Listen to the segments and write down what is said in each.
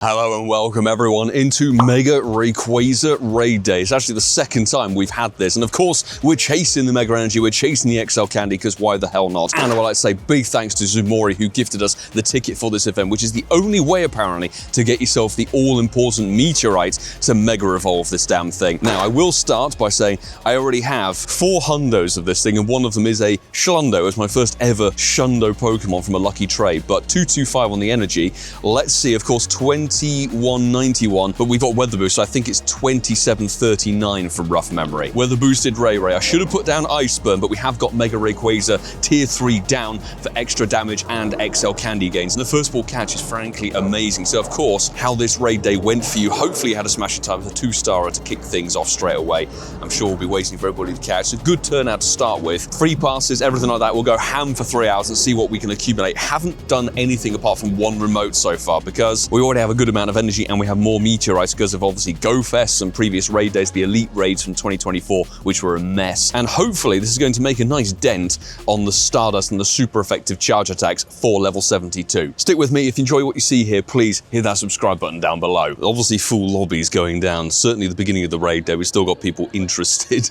Hello and welcome everyone into Mega Rayquaza Raid Day. It's actually the second time we've had this, and of course we're chasing the Mega Energy, we're chasing the XL Candy, because why the hell not? And I would like to say big thanks to Zumori who gifted us the ticket for this event, which is the only way apparently to get yourself the all-important Meteorites to Mega Evolve this damn thing. Now I will start by saying I already have 4 hundos of this thing, and one of them is a Hundo. It's my first ever Hundo Pokemon from a lucky trade, but 225 on the energy. Let's see, of course 2191, but we've got weather boost, so I think it's 2739 from rough memory. Weather boosted Ray. I should have put down Ice Burn, but we have got Mega Rayquaza tier 3 down for extra damage and XL candy gains. And the first ball catch is frankly amazing. So of course, how this raid day went for you, hopefully you had a smashing time with a 2-starer to kick things off straight away. I'm sure we'll be waiting for everybody to catch. A good turnout to start with. Free passes, everything like that. We'll go ham for 3 hours and see what we can accumulate. Haven't done anything apart from one remote so far because we already have a good amount of energy and we have more Meteorites because of obviously Go Fest and previous raid days, the Elite raids from 2024, which were a mess. And hopefully this is going to make a nice dent on the Stardust and the super effective charge attacks for level 72. Stick with me. If you enjoy what you see here, please hit that subscribe button down below. Obviously full lobbies going down. Certainly at the beginning of the raid day, we still got people interested.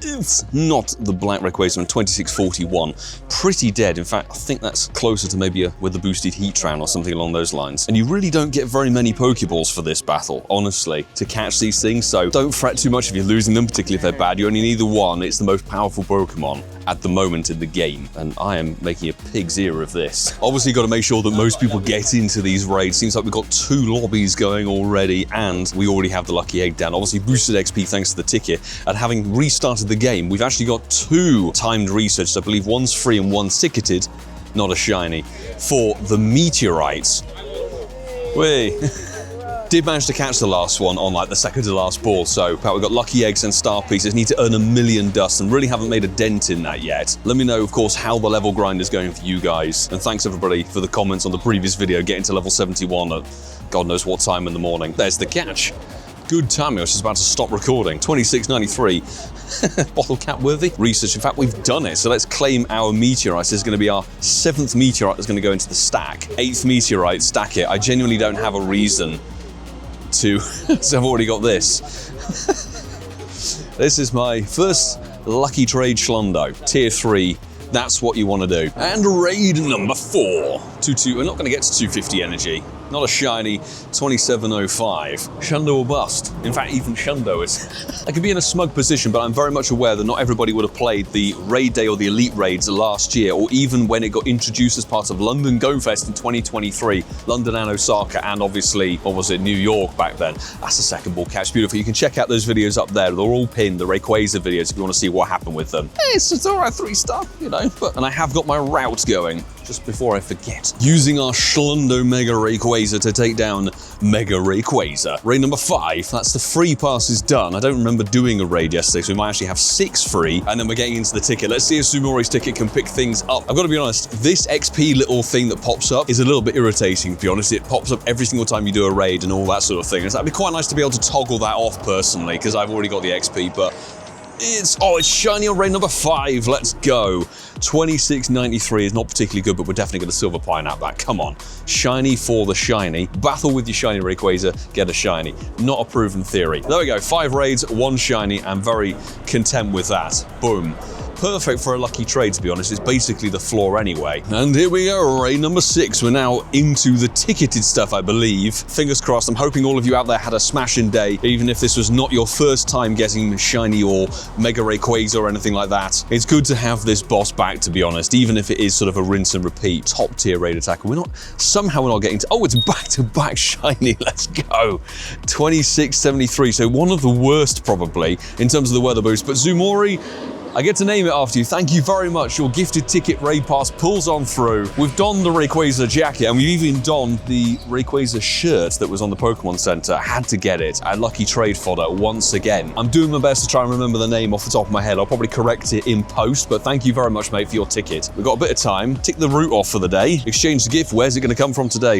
It's not the Black Rayquaza on 2641. Pretty dead. In fact, I think that's closer to maybe a with the boosted Heatran or something along those lines. And you really don't get very many Pokeballs for this battle, honestly, to catch these things, so don't fret too much if you're losing them, particularly if they're bad. You only need the one. It's the most powerful Pokemon at the moment in the game, and I am making a pig's ear of this. Obviously got to make sure that most people get into these raids. Seems like we've got 2 lobbies going already, and we already have the lucky egg down. Obviously boosted XP thanks to the ticket, and having restarted the game, we've actually got 2 timed research. I believe one's free and one's ticketed, not a shiny, for the Meteorites. Wait. Did manage to catch the last one on like the second to last ball, so we've got lucky eggs and star pieces. Need to earn 1,000,000 dust and really haven't made a dent in that yet. Let me know, of course, how the level grind is going for you guys. And thanks everybody for the comments on the previous video, getting to level 71 at God knows what time in the morning. There's the catch. Good timing, I was just about to stop recording. 2693. Bottle cap worthy. Research, in fact, we've done it. So let's claim our Meteorite. This is going to be our 7th Meteorite that's going to go into the stack. 8th Meteorite, stack it. I genuinely don't have a reason to, so I've already got this. This is my first lucky trade Hundo, tier 3. That's what you want to do. And raid number 4. We're not going to get to 250 energy. Not a shiny 2705. Hundo or bust. In fact, even Hundo is. I could be in a smug position, but I'm very much aware that not everybody would have played the raid day or the elite raids last year, or even when it got introduced as part of London Go Fest in 2023, London and Osaka, and obviously, what was it, New York back then. That's a second ball catch. Beautiful. You can check out those videos up there. They're all pinned, the Rayquaza videos, if you want to see what happened with them. Hey, it's all right, 3-star, you know. And I have got my route going. Just before I forget, using our Hundo Mega Rayquaza to take down Mega Rayquaza. Raid number 5, that's the free passes done. I don't remember doing a raid yesterday, so we might actually have 6 free, and then we're getting into the ticket. Let's see if Sumori's ticket can pick things up. I've got to be honest, this XP little thing that pops up is a little bit irritating, to be honest. It pops up every single time you do a raid and all that sort of thing. That'd be quite nice to be able to toggle that off personally, because I've already got the XP, but it's shiny on raid number 5. Let's go. 2693 is not particularly good, but we're definitely going to silver pine out that. Come on. Shiny for the shiny. Battle with your shiny Rayquaza, get a shiny. Not a proven theory. There we go. 5 raids, 1 shiny. I'm very content with that. Boom. Perfect for a lucky trade, to be honest. It's basically the floor anyway. And here we go, raid number 6. We're now into the ticketed stuff, I believe. Fingers crossed. I'm hoping all of you out there had a smashing day, even if this was not your first time getting shiny or Mega Rayquaza or anything like that. It's good to have this boss back, to be honest, even if it is sort of a rinse and repeat. Top tier raid attacker. We're not getting to, it's back-to-back shiny. Let's go. 2673. So one of the worst, probably, in terms of the weather boost. But Zumori, I get to name it after you. Thank you very much. Your gifted ticket raid pass pulls on through. We've donned the Rayquaza jacket, and we've even donned the Rayquaza shirt that was on the Pokemon Center. I had to get it. A lucky trade fodder once again. I'm doing my best to try and remember the name off the top of my head. I'll probably correct it in post, but thank you very much, mate, for your ticket. We've got a bit of time. Tick the route off for the day. Exchange the gift. Where's it going to come from today?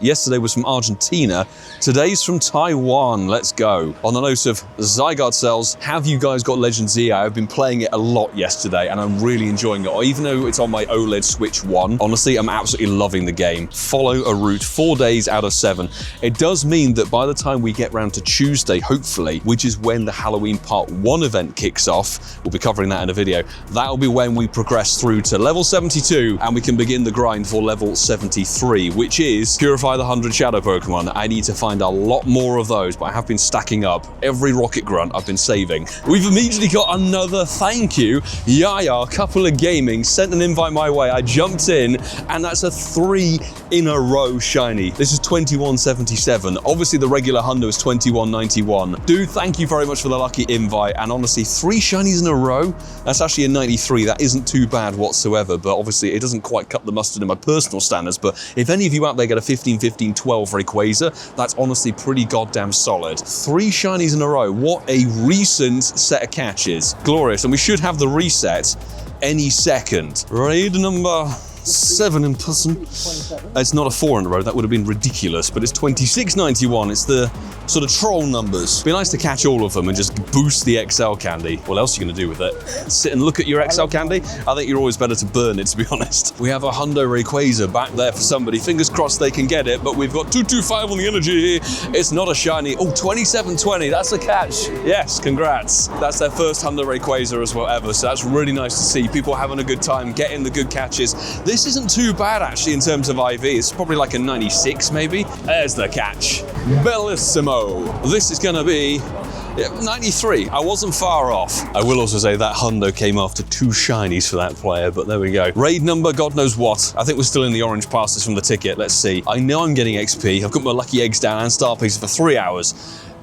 Yesterday was from Argentina. Today's from Taiwan. Let's go. On the note of Zygarde cells, have you guys got Legends EA? I've been playing it it a lot yesterday, and I'm really enjoying it. Even though it's on my OLED Switch 1, honestly, I'm absolutely loving the game. Follow a route 4 days out of 7. It does mean that by the time we get round to Tuesday, hopefully, which is when the Halloween Part 1 event kicks off, we'll be covering that in a video, that'll be when we progress through to level 72, and we can begin the grind for level 73, which is purify the 100 shadow Pokemon. I need to find a lot more of those, but I have been stacking up every rocket grunt I've been saving. We've immediately got another thank you. Yaya, Couple of Gaming, sent an invite my way. I jumped in, and that's a 3 in a row shiny. This is 2177. Obviously, the regular Hundo is 2191. Dude, thank you very much for the lucky invite. And honestly, 3 shinies in a row? That's actually a 93. That isn't too bad whatsoever, but obviously it doesn't quite cut the mustard in my personal standards. But if any of you out there get a 15, 15, 12 Rayquaza, that's honestly pretty goddamn solid. 3 shinies in a row. What a recent set of catches. Glorious. And we should have the reset any second. Raid number 7 in person. It's not a 4 in a row, that would have been ridiculous, but it's 2691. It's the sort of troll numbers. It'd be nice to catch all of them and just boost the XL candy. What else are you going to do with it? Sit and look at your XL candy? I think you're always better to burn it, to be honest. We have a Hundo Rayquaza back there for somebody. Fingers crossed they can get it, but we've got 225 on the energy here. It's not a shiny. Oh, 2720, that's a catch. Yes, congrats. That's their first Hundo Rayquaza as well ever, so that's really nice to see. People having a good time, getting the good catches. This isn't too bad actually in terms of IV. It's probably like a 96 maybe. There's the catch. Bellissimo. This is gonna be 93. I wasn't far off. I will also say that Hundo came after 2 shinies for that player, but there we go. Raid number, God knows what. I think we're still in the orange passes from the ticket. Let's see. I know I'm getting XP. I've got my lucky eggs down and star pieces for 3 hours.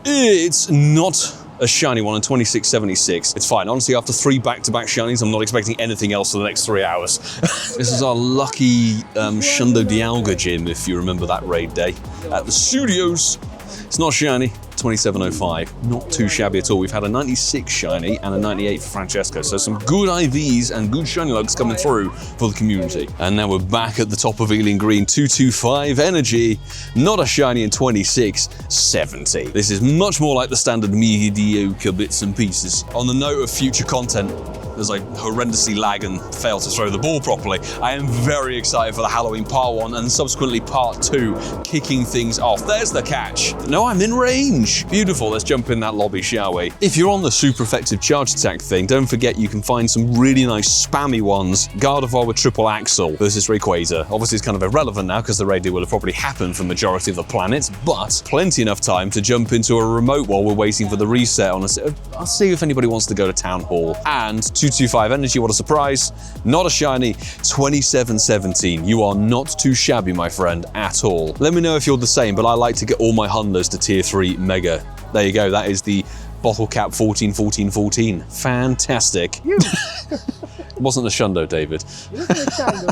It's not a shiny one in 2676. It's fine. Honestly, after 3 back-to-back shinies, I'm not expecting anything else for the next 3 hours. This is our lucky Shundo Dialga gym, if you remember that raid day at the studios. It's not shiny. 2705, not too shabby at all. We've had a 96 shiny and a 98 for Francesco, so some good IVs and good shiny lugs coming through for the community. And now we're back at the top of Ealing Green, 225 energy, not a shiny in 2670. This is much more like the standard mediocre bits and pieces. On the note of future content, as I horrendously lag and fail to throw the ball properly, I am very excited for the Halloween Part 1 and subsequently Part 2, kicking things off. There's the catch. No, I'm in range. Beautiful, let's jump in that lobby, shall we? If you're on the super effective charge attack thing, don't forget you can find some really nice spammy ones. Gardevoir with triple axle versus Rayquaza. Obviously it's kind of irrelevant now because the raid will have probably happened for the majority of the planets, but plenty enough time to jump into a remote while we're waiting for the reset on us. I'll see if anybody wants to go to Town Hall. And 225 energy, what a surprise. Not a shiny, 2717. You are not too shabby, my friend, at all. Let me know if you're the same, but I like to get all my Hundos to tier 3 Mega. There you go, that is the bottle cap 141414. Fantastic. It wasn't the Shundo, David.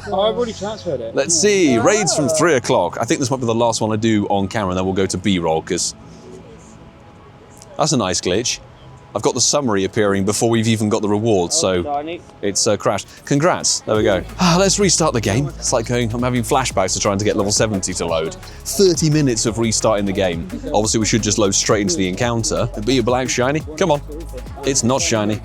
I've already transferred it. Let's see, raids from 3 o'clock. I think this might be the last one I do on camera, and then we'll go to B-roll, because that's a nice glitch. I've got the summary appearing before we've even got the rewards, so it's crashed. Congrats, there we go. Let's restart the game. It's like I'm having flashbacks to trying to get level 70 to load. 30 minutes of restarting the game. Obviously we should just load straight into the encounter. Be a black shiny, come on. It's not shiny.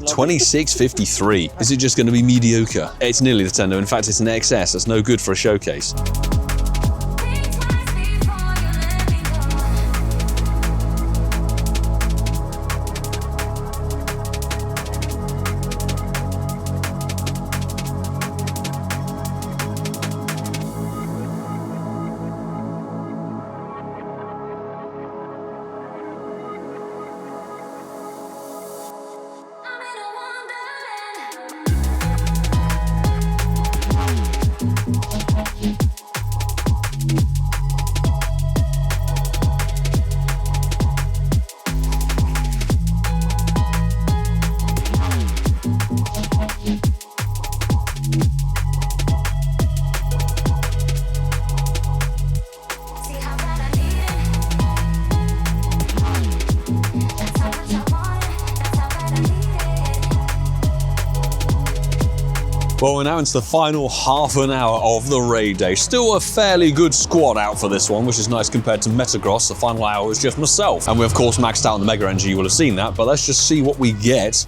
2653. Is it just gonna be mediocre? It's nearly the Tendo. In fact, it's an XS. That's no good for a showcase. Well, we're now into the final half an hour of the raid day. Still a fairly good squad out for this one, which is nice compared to Metagross. The final hour was just myself. And we, of course, maxed out on the Mega Energy. You will have seen that, but let's just see what we get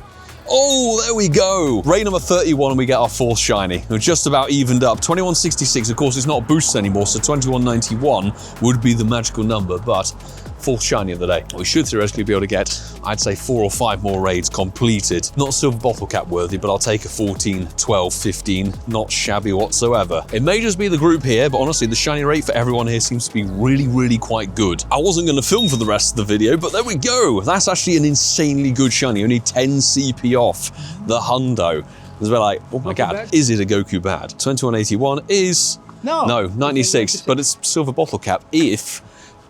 Oh, there we go. Raid number 31 and we get our 4th shiny. We're just about evened up. 2166, of course, it's not boosted anymore, so 2191 would be the magical number, but 4th shiny of the day. We should theoretically be able to get, I'd say, 4 or 5 more raids completed. Not silver bottle cap worthy, but I'll take a 14, 12, 15. Not shabby whatsoever. It may just be the group here, but honestly, the shiny rate for everyone here seems to be really, really quite good. I wasn't going to film for the rest of the video, but there we go. That's actually an insanely good shiny. Only 10 CP off the Hundo. It's a bit like, oh my god, is it a Goku bad? 2181 is... No, 96, but it's silver bottle cap if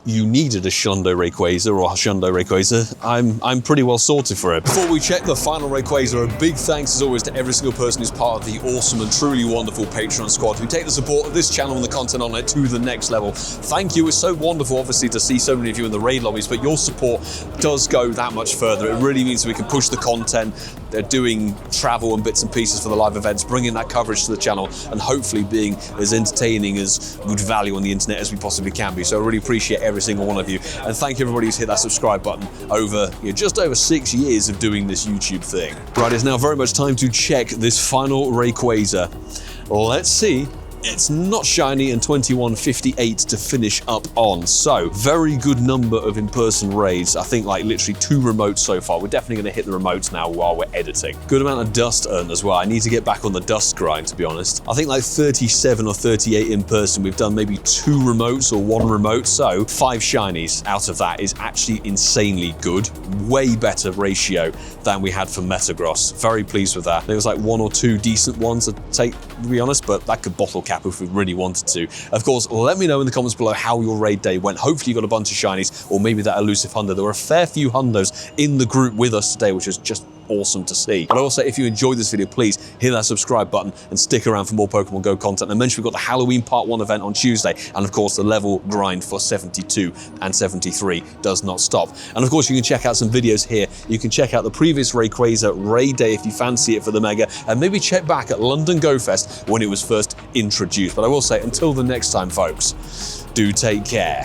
you needed a Hundo Rayquaza or a Hundo Rayquaza, I'm pretty well sorted for it. Before we check the final Rayquaza, a big thanks as always to every single person who's part of the awesome and truly wonderful Patreon squad who take the support of this channel and the content on it to the next level. Thank you. It's so wonderful, obviously, to see so many of you in the raid lobbies, but your support does go that much further. It really means we can push the content. They're doing travel and bits and pieces for the live events, bringing that coverage to the channel, and hopefully being as entertaining, as good value on the internet as we possibly can be. So I really appreciate every single one of you, and thank you everybody who's hit that subscribe button over just over 6 years of doing this YouTube thing. Right, it's now very much time to check this final Rayquaza. Let's see. It's not shiny, and 2158 to finish up on. So, very good number of in-person raids. I think like literally 2 remotes so far. We're definitely going to hit the remotes now while we're editing. Good amount of dust earned as well. I need to get back on the dust grind, to be honest. I think like 37 or 38 in person. We've done maybe 2 remotes or 1 remote. So 5 shinies out of that is actually insanely good. Way better ratio than we had for Metagross. Very pleased with that. There was like 1 or 2 decent ones to take, to be honest, but that could bottle cap if we really wanted to. Of course, let me know in the comments below how your raid day went. Hopefully you got a bunch of shinies, or maybe that elusive Hundo. There were a fair few Hundos in the group with us today, which is just awesome to see. But also, if you enjoyed this video, please hit that subscribe button and stick around for more Pokemon Go content. And mention we've got the Halloween Part 1 event on Tuesday, and of course the level grind for 72 and 73 does not stop. And of course you can check out some videos here. You can check out the previous Rayquaza Raid Day if you fancy it for the Mega, and maybe check back at London Go Fest when it was first introduced. But I will say, until the next time folks, do take care.